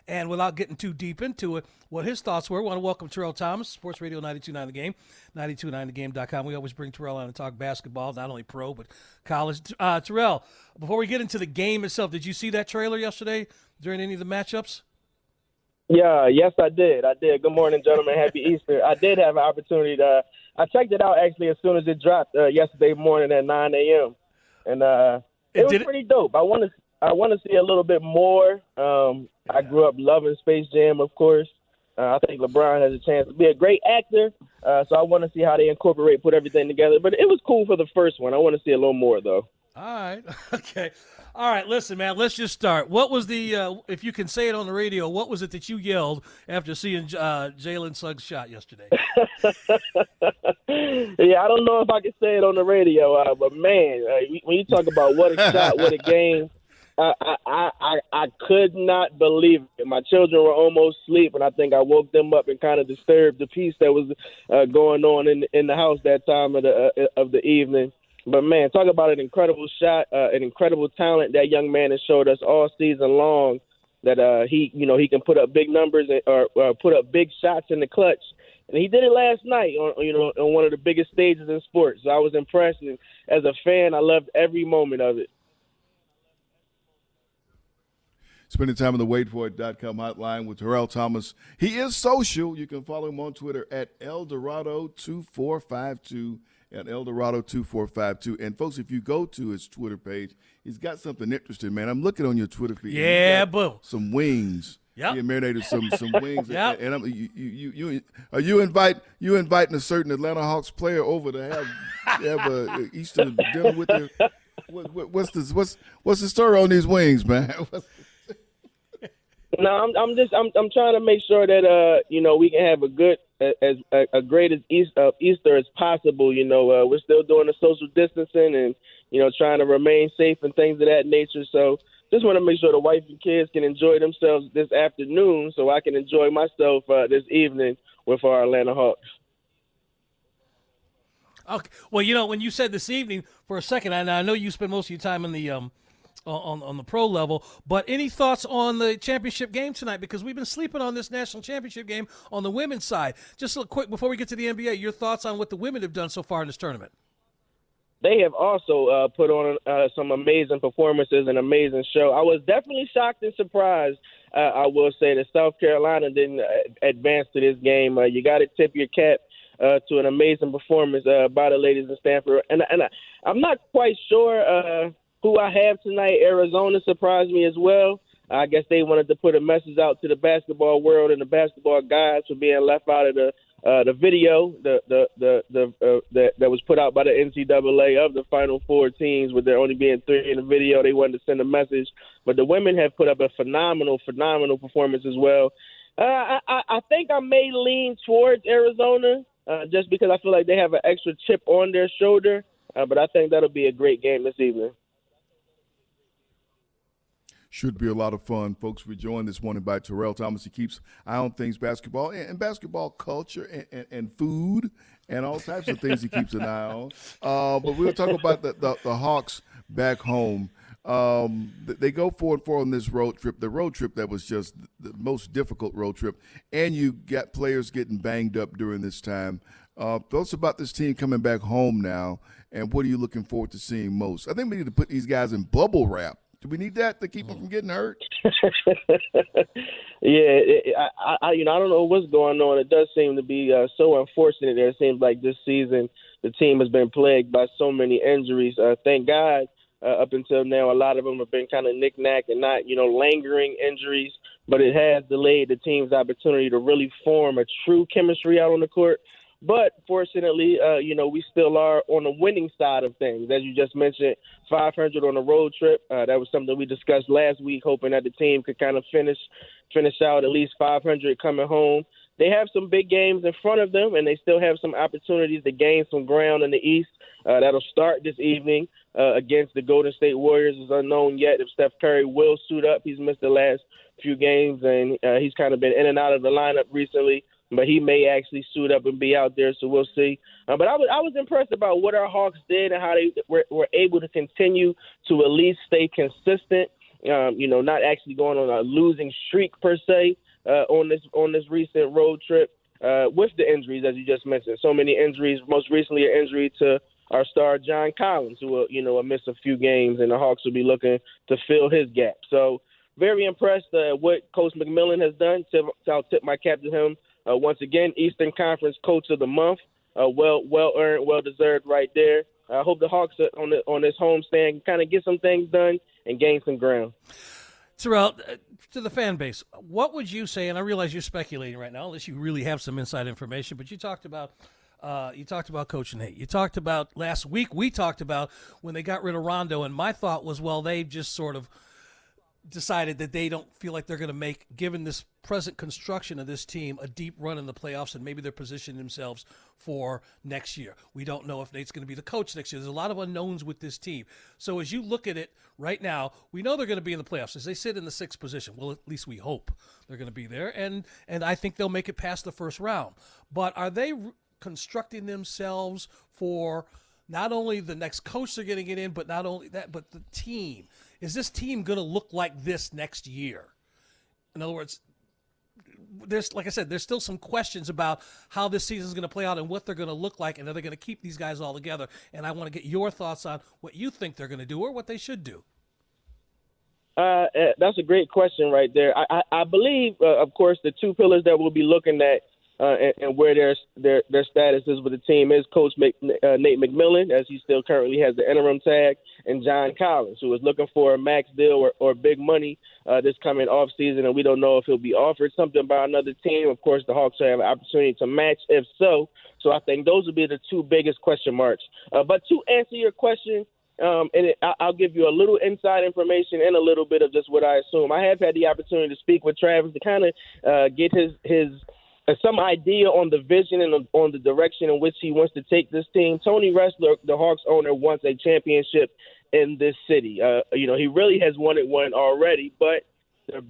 And without getting too deep into it, what his thoughts were, I want to welcome Terrell Thomas, Sports Radio 92.9 The Game, 92.9thegame.com. We always bring Terrell on to talk basketball, not only pro, but college. Terrell, before we get into the game itself, did you see that trailer yesterday during any of the matchups? Yeah, yes, I did. Good morning, gentlemen. Happy Easter. I did have an opportunity I checked it out actually as soon as it dropped yesterday morning at 9 a.m. And it was pretty dope. I want to see a little bit more. I grew up loving Space Jam, of course. I think LeBron has a chance to be a great actor. So I want to see how they put everything together. But it was cool for the first one. I want to see a little more, though. All right. Okay. All right. Listen, man, let's just start. What was the, if you can say it on the radio, what was it that you yelled after seeing Jalen Suggs' shot yesterday? Yeah, I don't know if I can say it on the radio, but, man, when you talk about what a shot, what a game, I could not believe it. My children were almost asleep, and I think I woke them up and kind of disturbed the peace that was going on in the house that time of the evening. But, man, talk about an incredible shot, an incredible talent that young man has showed us all season long, that he can put up big numbers or put up big shots in the clutch. And he did it last night on one of the biggest stages in sports. So I was impressed, and as a fan, I loved every moment of it. Spending time on the waitforit.com hotline with Terrell Thomas. He is social. You can follow him on Twitter at Eldorado2452. At Eldorado2452. And, folks, if you go to his Twitter page, he's got something interesting, man. I'm looking on your Twitter feed. Yeah, boo. Some wings. Yep. He marinated some wings. Yep. And you inviting a certain Atlanta Hawks player over to have a Easter dinner with you? What's the story on these wings, man? No, I'm trying to make sure that we can have a good as great as Easter as possible. We're still doing the social distancing and trying to remain safe and things of that nature. So just want to make sure the wife and kids can enjoy themselves this afternoon, so I can enjoy myself this evening with our Atlanta Hawks. Okay. Well, when you said this evening, for a second, I know you spend most of your time in the on the pro level, but any thoughts on the championship game tonight? Because we've been sleeping on this national championship game on the women's side. Just a quick, before we get to the NBA, your thoughts on what the women have done so far in this tournament? They have also put on some amazing performances, an amazing show. I was definitely shocked and surprised, I will say, that South Carolina didn't advance to this game. You got to tip your cap to an amazing performance by the ladies in Stanford. And I'm not quite sure who I have tonight. Arizona surprised me as well. I guess they wanted to put a message out to the basketball world and the basketball guys for being left out of the video that was put out by the NCAA of the Final Four teams, with there only being 3 in the video. They wanted to send a message. But the women have put up a phenomenal performance as well. I think I may lean towards Arizona just because I feel like they have an extra chip on their shoulder. But I think that'll be a great game this evening. Should be a lot of fun. Folks, we're joined this morning by Terrell Thomas. He keeps eye on things basketball and basketball culture and food and all types of things he keeps an eye on. But we'll talk about the Hawks back home. They go 4-4 on this road trip, the road trip that was just the most difficult road trip, and you got players getting banged up during this time. Tell us about this team coming back home now, and what are you looking forward to seeing most? I think we need to put these guys in bubble wrap. Do we need that to keep them from getting hurt? Yeah, I don't know what's going on. It does seem to be so unfortunate. It seems like this season the team has been plagued by so many injuries. Thank God, up until now, a lot of them have been kind of knick-knack and not, lingering injuries. But it has delayed the team's opportunity to really form a true chemistry out on the court. But fortunately, we still are on the winning side of things. As you just mentioned, 500 on a road trip. That was something we discussed last week, hoping that the team could kind of finish out at least 500 coming home. They have some big games in front of them, and they still have some opportunities to gain some ground in the East. That'll start this evening against the Golden State Warriors. It's unknown yet if Steph Curry will suit up. He's missed the last few games, and he's kind of been in and out of the lineup recently. But he may actually suit up and be out there, so we'll see. But I was impressed about what our Hawks did and how they were able to continue to at least stay consistent not actually going on a losing streak per se on this recent road trip with the injuries, as you just mentioned. So many injuries, most recently an injury to our star John Collins, who will miss a few games, and the Hawks will be looking to fill his gap. So very impressed what Coach McMillan has done. I'll tip my cap to him. Once again, Eastern Conference Coach of the Month. Well earned, well deserved right there. I hope the Hawks on this homestand can kind of get some things done and gain some ground. Terrell, to the fan base, what would you say? And I realize you're speculating right now, unless you really have some inside information. But you talked about Coach Nate. You talked about last week. We talked about when they got rid of Rondo, and my thought was, well, they've just sort of decided that they don't feel like they're going to make, given this present construction of this team, a deep run in the playoffs, and maybe they're positioning themselves for next year. We don't know if Nate's going to be the coach next year. There's a lot of unknowns with this team. So as you look at it right now, we know they're going to be in the playoffs. As they sit in the 6th position, well, at least we hope they're going to be there, and I think they'll make it past the first round. But are they constructing themselves for not only the next coach they're going to get in, but not only that, but the team? Is this team going to look like this next year? In other words, like I said, there's still some questions about how this season is going to play out and what they're going to look like, and are they going to keep these guys all together? And I want to get your thoughts on what you think they're going to do or what they should do. That's a great question right there. I believe, of course, the two pillars that we'll be looking at and where their status is with the team is Coach Nate McMillan, as he still currently has the interim tag, and John Collins, who is looking for a max deal or big money this coming off season, and we don't know if he'll be offered something by another team. Of course, the Hawks have an opportunity to match if so. So I think those would be the two biggest question marks. But to answer your question, I'll give you a little inside information and a little bit of just what I assume. I have had the opportunity to speak with Travis to kind of get his some idea on the vision and on the direction in which he wants to take this team. Tony Ressler, the Hawks owner, wants a championship in this city. He really has wanted one already, but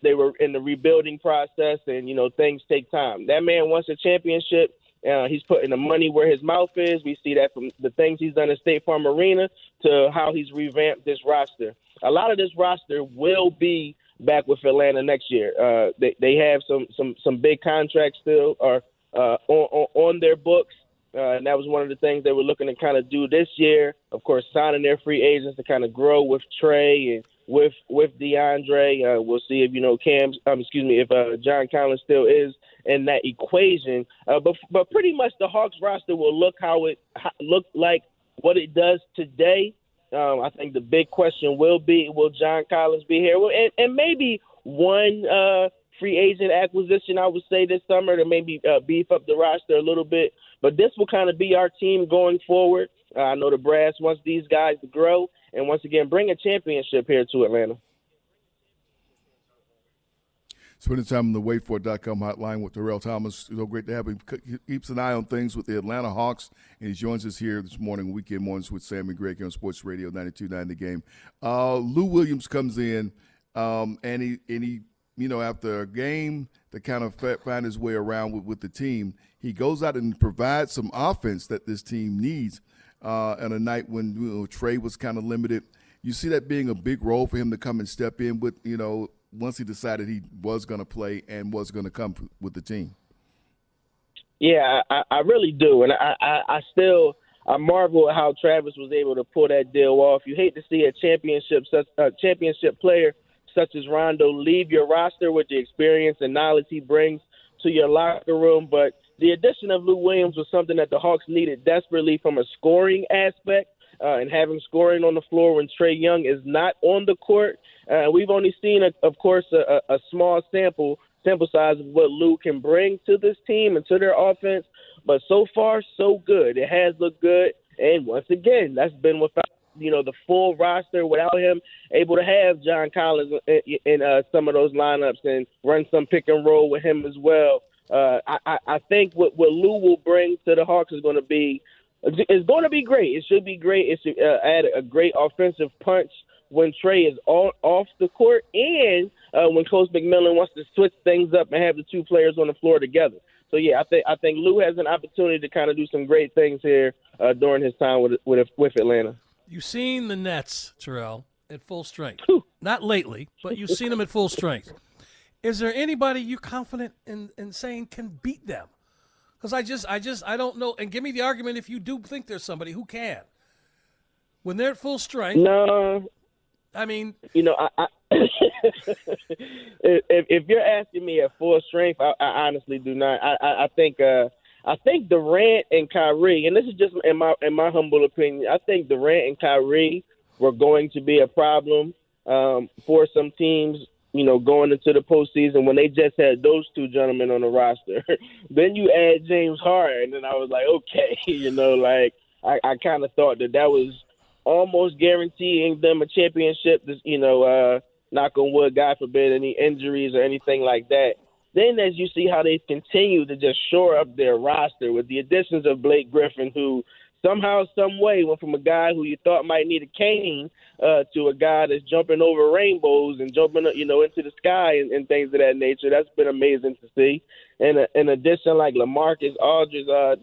they were in the rebuilding process, and, things take time. That man wants a championship. He's putting the money where his mouth is. We see that from the things he's done at State Farm Arena to how he's revamped this roster. A lot of this roster will be back with Atlanta next year. They have some big contracts still on their books, and that was one of the things they were looking to kind of do this year. Of course, signing their free agents to kind of grow with Trey and with DeAndre. We'll see if if John Collins still is in that equation. But pretty much the Hawks roster will look like what it does today. I think the big question will be, will John Collins be here? And maybe one free agent acquisition, I would say, this summer to maybe beef up the roster a little bit. But this will kind of be our team going forward. I know the brass wants these guys to grow and, once again, bring a championship here to Atlanta. Spending time on the waitfor.com hotline with Terrell Thomas. So great to have him. He keeps an eye on things with the Atlanta Hawks, and he joins us here this morning, weekend mornings with Sam and Greg here on Sports Radio 92.9 The Game. Lou Williams comes in, and he after a game to kind of find his way around with the team, he goes out and provides some offense that this team needs on a night when Trey was kind of limited. You see that being a big role for him to come and step in with, once he decided he was going to play and was going to come with the team. Yeah, I really do. And I marvel at how Travis was able to pull that deal off. You hate to see a championship player such as Rondo leave your roster with the experience and knowledge he brings to your locker room. But the addition of Lou Williams was something that the Hawks needed desperately from a scoring aspect. And having scoring on the floor when Trae Young is not on the court. We've only seen, of course, a small sample size of what Lou can bring to this team and to their offense. But so far, so good. It has looked good. And once again, that's been without, the full roster, without him able to have John Collins in some of those lineups and run some pick and roll with him as well. I think what Lou will bring to the Hawks is going to be great. It should be great. It should add a great offensive punch when Trey is off the court and when Coach McMillan wants to switch things up and have the two players on the floor together. So, yeah, I think Lou has an opportunity to kind of do some great things here during his time with Atlanta. You've seen the Nets, Terrell, at full strength. not lately, but you've seen them at full strength. Is there anybody you're confident in saying can beat them? Because I don't know. And give me the argument if you do think there's somebody who can. When they're at full strength. No. I mean, I if you're asking me at full strength, I honestly do not. I think Durant and Kyrie, and this is just in my humble opinion, I think Durant and Kyrie were going to be a problem for some teams, going into the postseason when they just had those two gentlemen on the roster. Then you add James Harden, and I was like, okay, I kind of thought that was almost guaranteeing them a championship, knock on wood, God forbid, any injuries or anything like that. Then as you see how they continue to just shore up their roster with the additions of Blake Griffin, who somehow, some way went from a guy who you thought might need a cane to a guy that's jumping over rainbows and jumping, into the sky and things of that nature. That's been amazing to see. And in addition, like LaMarcus Aldridge, at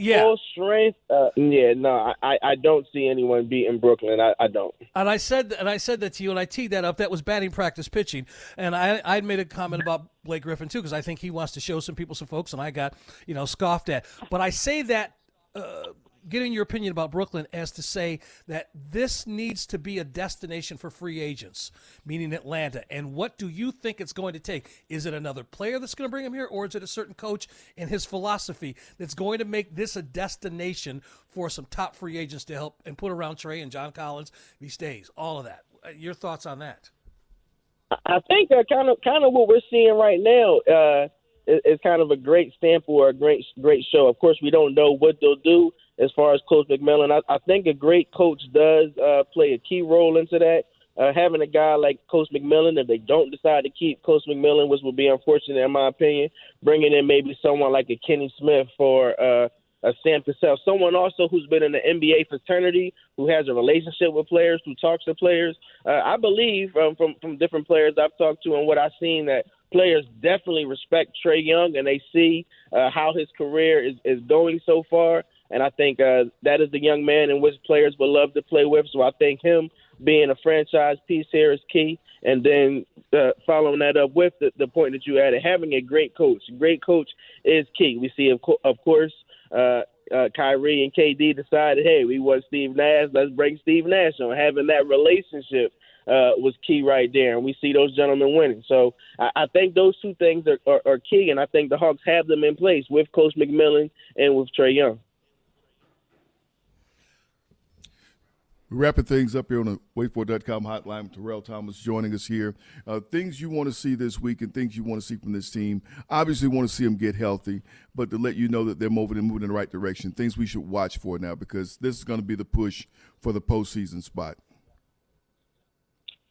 full strength, I don't see anyone beating Brooklyn. I don't. And I said that to you, and I teed that up. That was batting practice pitching, and I made a comment about Blake Griffin too, because I think he wants to show some people, some folks, and I got scoffed at. But I say that. Getting your opinion about Brooklyn as to say that this needs to be a destination for free agents, meaning Atlanta. And what do you think it's going to take? Is it another player that's going to bring him here, or is it a certain coach and his philosophy that's going to make this a destination for some top free agents to help and put around Trey and John Collins if he stays? All of that. Your thoughts on that? I think kind of what we're seeing right now is kind of a great sample or a great show. Of course, we don't know what they'll do as far as Coach McMillan. I think a great coach does play a key role into that. Having a guy like Coach McMillan, if they don't decide to keep Coach McMillan, which would be unfortunate in my opinion, bringing in maybe someone like a Kenny Smith or a Sam Cassell, someone also who's been in the NBA fraternity, who has a relationship with players, who talks to players. I believe from different players I've talked to and what I've seen that players definitely respect Trae Young, and they see how his career is going so far. And I think that is the young man in which players would love to play with. So I think him being a franchise piece here is key. And then following that up with the point that you added, having a great coach. Great coach is key. We see, of course, Kyrie and KD decided, hey, we want Steve Nash. Let's bring Steve Nash on. Having that relationship was key right there. And we see those gentlemen winning. So I think those two things are key. And I think the Hawks have them in place with Coach McMillan and with Trae Young. Wrapping things up here on the waitfor.com hotline. Terrell Thomas joining us here. Things you want to see this week and things you want to see from this team. Obviously want to see them get healthy, but to let you know that they're moving in the right direction. Things we should watch for now, because this is going to be the push for the postseason spot.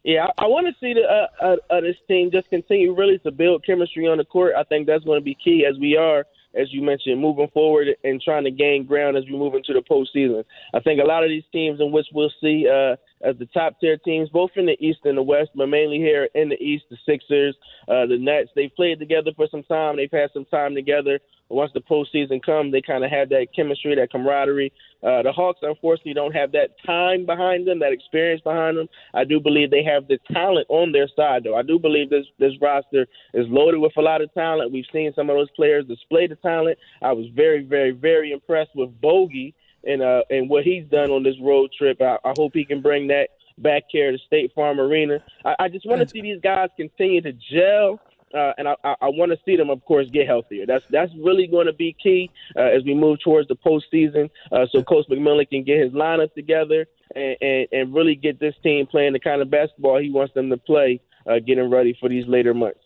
Yeah, I want to see this team just continue really to build chemistry on the court. I think that's going to be key as we are, as you mentioned, moving forward and trying to gain ground as we move into the postseason. I think a lot of these teams in which we'll see as the top-tier teams, both in the East and the West, but mainly here in the East, the Sixers, the Nets, they've played together for some time. They've had some time together. Once the postseason comes, they kind of have that chemistry, that camaraderie. The Hawks, unfortunately, don't have that time behind them, that experience behind them. I do believe they have the talent on their side, though. I do believe this roster is loaded with a lot of talent. We've seen some of those players display the talent. I was very, very, very impressed with Bogey and what he's done on this road trip. I hope he can bring that back here to State Farm Arena. I just want to see these guys continue to gel. And I want to see them, of course, get healthier. That's really going to be key as we move towards the postseason. So Coach McMillan can get his lineup together and really get this team playing the kind of basketball he wants them to play, getting ready for these later months.